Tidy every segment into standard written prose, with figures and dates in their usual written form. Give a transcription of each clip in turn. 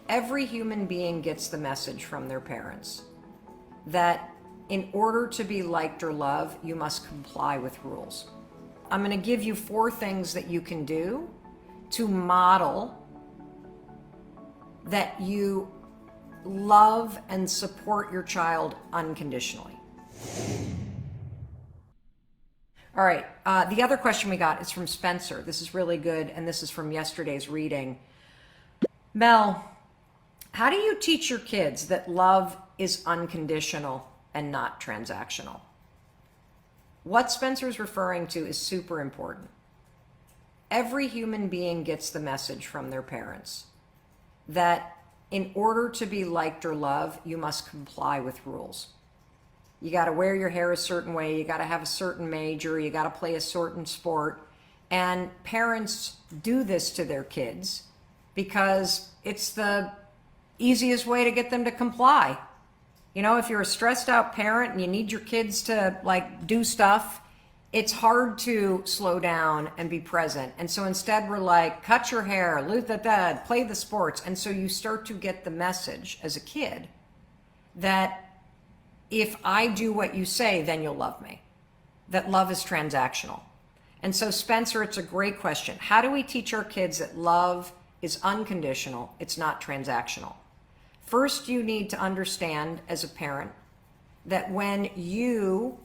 Every human being gets the message from their parents that in order to be liked or loved, you must comply with rules. I'm going to give you 4 things that you can do to model that you love and support your child unconditionally. All right. The other question we got is from Spencer. This is really good, and this is from yesterday's reading. Mel, how do you teach your kids that love is unconditional and not transactional? What Spencer's referring to is super important. Every human being gets the message from their parents that in order to be liked or loved, you must comply with rules. You got to wear your hair a certain way. You got to have a certain major. You got to play a certain sport. And parents do this to their kids because it's the easiest way to get them to comply. You know, if you're a stressed out parent and you need your kids to like do stuff, it's hard to slow down and be present. And so instead we're like, cut your hair, play the sports. And so you start to get the message as a kid that if I do what you say, then you'll love me. That love is transactional. And so Spencer, it's a great question. How do we teach our kids that love is unconditional? It's not transactional. First, you need to understand as a parent that when you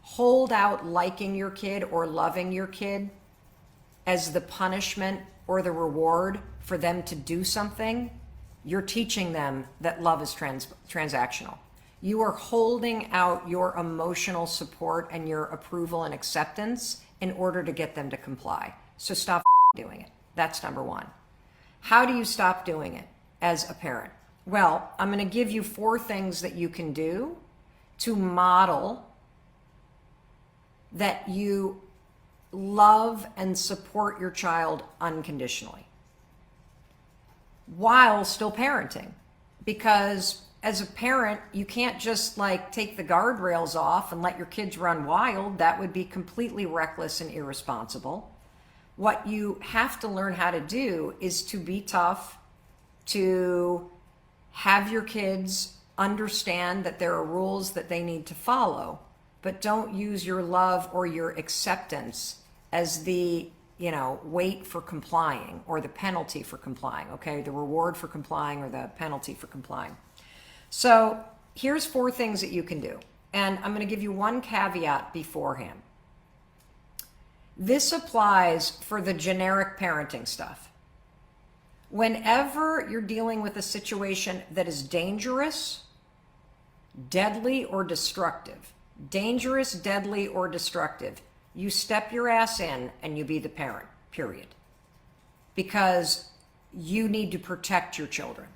hold out liking your kid or loving your kid as the punishment or the reward for them to do something, you're teaching them that love is transactional. You are holding out your emotional support and your approval and acceptance in order to get them to comply. So stop doing it. That's number one. How do you stop doing it as a parent? Well, I'm going to give you 4 things that you can do to model that you love and support your child unconditionally while still parenting. Because as a parent, you can't just like take the guardrails off and let your kids run wild. That would be completely reckless and irresponsible. What you have to learn how to do is to be tough, to have your kids understand that there are rules that they need to follow, but don't use your love or your acceptance as the, weight for complying or the penalty for complying, okay? The reward for complying or the penalty for complying. So here's 4 things that you can do. And I'm going to give you one caveat beforehand. This applies for the generic parenting stuff. Whenever you're dealing with a situation that is dangerous, deadly, or destructive, you step your ass in and you be the parent, period. Because you need to protect your children.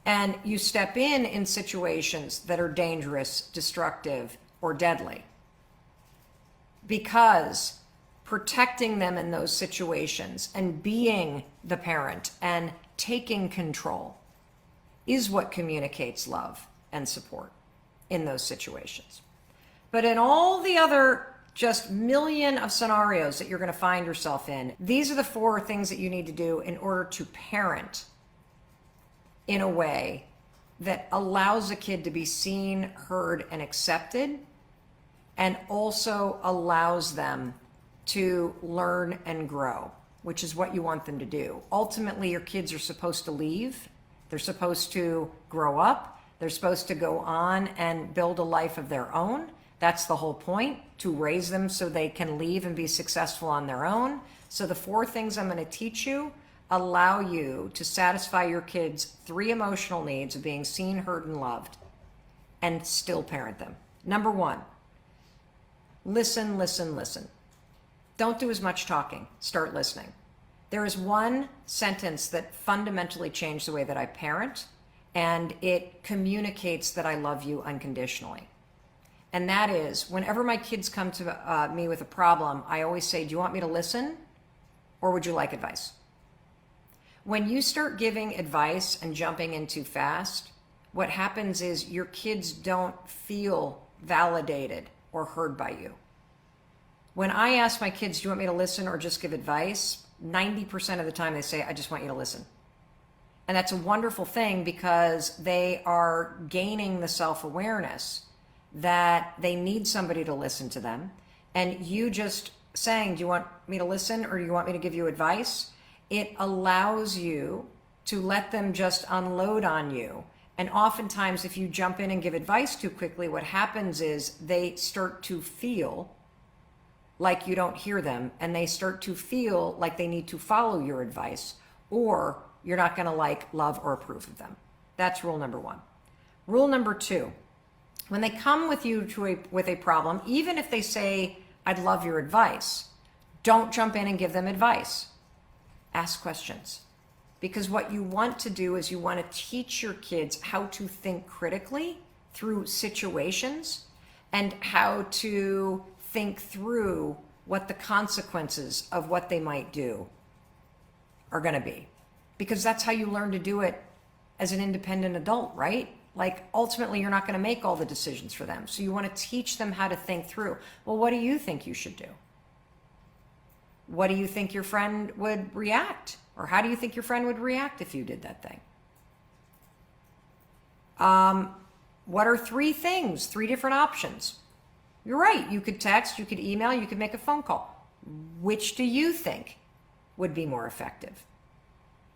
And you step in situations that are dangerous, destructive, or deadly. Because protecting them in those situations and being the parent and taking control is what communicates love and support in those situations. But in all the other just million of scenarios that you're going to find yourself in, these are the 4 things that you need to do in order to parent in a way that allows a kid to be seen, heard, and accepted, and also allows them to learn and grow, which is what you want them to do. Ultimately, your kids are supposed to leave. They're supposed to grow up. They're supposed to go on and build a life of their own. That's the whole point, to raise them so they can leave and be successful on their own. So the 4 things I'm going to teach you allow you to satisfy your kids' 3 emotional needs of being seen, heard, and loved, and still parent them. Number 1, listen, listen, listen. Don't do as much talking. Start listening. There is one sentence that fundamentally changed the way that I parent, and it communicates that I love you unconditionally. And that is, whenever my kids come to me with a problem, I always say, do you want me to listen, or would you like advice? When you start giving advice and jumping in too fast, what happens is your kids don't feel validated or heard by you. When I ask my kids, do you want me to listen or just give advice? 90% of the time they say, I just want you to listen. And that's a wonderful thing because they are gaining the self-awareness that they need somebody to listen to them. And you just saying, do you want me to listen or do you want me to give you advice? It allows you to let them just unload on you. And oftentimes, if you jump in and give advice too quickly, what happens is they start to feel like you don't hear them, and they start to feel like they need to follow your advice, or you're not going to like, love, or approve of them. That's rule number one. Rule number two, when they come with you with a problem, even if they say, I'd love your advice, don't jump in and give them advice. Ask questions. Because what you want to do is you want to teach your kids how to think critically through situations and how to think through what the consequences of what they might do are going to be. Because that's how you learn to do it as an independent adult, right? Like ultimately you're not going to make all the decisions for them. So you want to teach them how to think through. Well, what do you think you should do? What do you think your friend would react? Or how do you think your friend would react if you did that thing? What are three things, three different options? You're right. You could text, you could email, you could make a phone call. Which do you think would be more effective?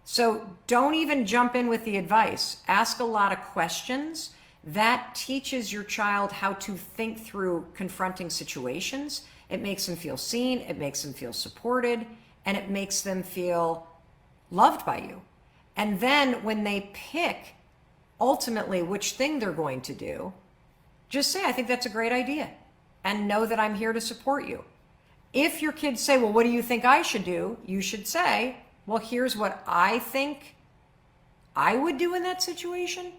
So don't even jump in with the advice. Ask a lot of questions. That teaches your child how to think through confronting situations. It makes them feel seen, it makes them feel supported, and it makes them feel loved by you. And then when they pick ultimately which thing they're going to do, just say, I think that's a great idea, and know that I'm here to support you. If your kids say, well, what do you think I should do? You should say, well, here's what I think I would do in that situation,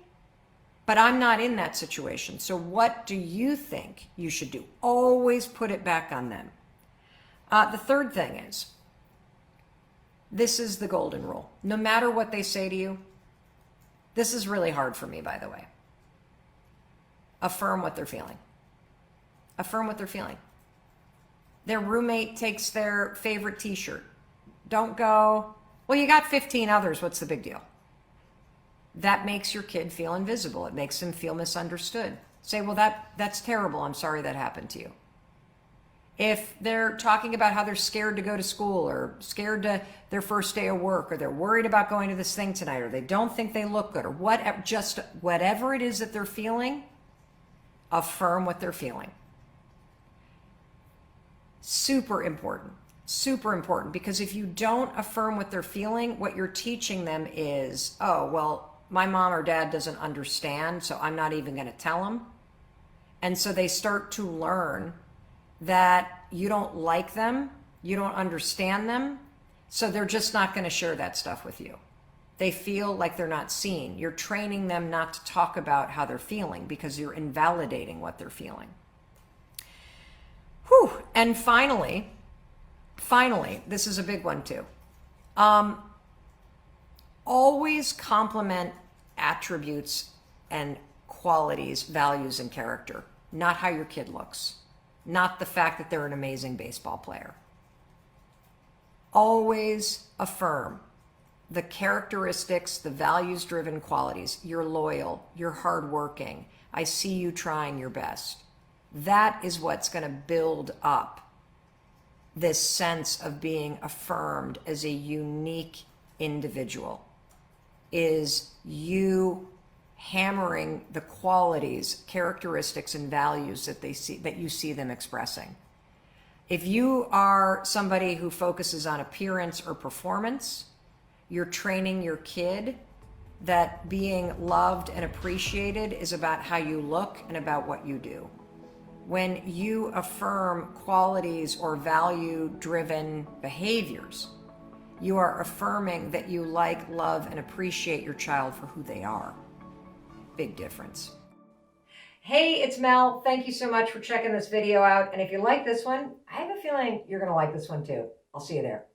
but I'm not in that situation. So what do you think you should do? Always put it back on them. The third thing is, this is the golden rule. No matter what they say to you, this is really hard for me, by the way. Affirm what they're feeling. Affirm what they're feeling. Their roommate takes their favorite t-shirt. Don't go, well, you got 15 others. What's the big deal? That makes your kid feel invisible. It makes them feel misunderstood. Say, well, that's terrible. I'm sorry that happened to you. If they're talking about how they're scared to go to school or scared to their first day of work, or they're worried about going to this thing tonight, or they don't think they look good, or whatever, just whatever it is that they're feeling, affirm what they're feeling. Super important, because if you don't affirm what they're feeling, what you're teaching them is, oh, well, my mom or dad doesn't understand, so I'm not even going to tell them. And so they start to learn that you don't like them, you don't understand them, so they're just not going to share that stuff with you. They feel like they're not seen. You're training them not to talk about how they're feeling because you're invalidating what they're feeling. Whew. And finally, this is a big one too. Always compliment attributes and qualities, values, and character, not how your kid looks, not the fact that they're an amazing baseball player. Always affirm the characteristics, the values-driven qualities. You're loyal, you're hardworking, I see you trying your best. That is what's going to build up this sense of being affirmed as a unique individual, is you hammering the qualities, characteristics, and values that you see them expressing. If you are somebody who focuses on appearance or performance, you're training your kid that being loved and appreciated is about how you look and about what you do. When you affirm qualities or value-driven behaviors, you are affirming that you like, love, and appreciate your child for who they are. Big difference. Hey, it's Mel. Thank you so much for checking this video out. And if you like this one, I have a feeling you're going to like this one too. I'll see you there.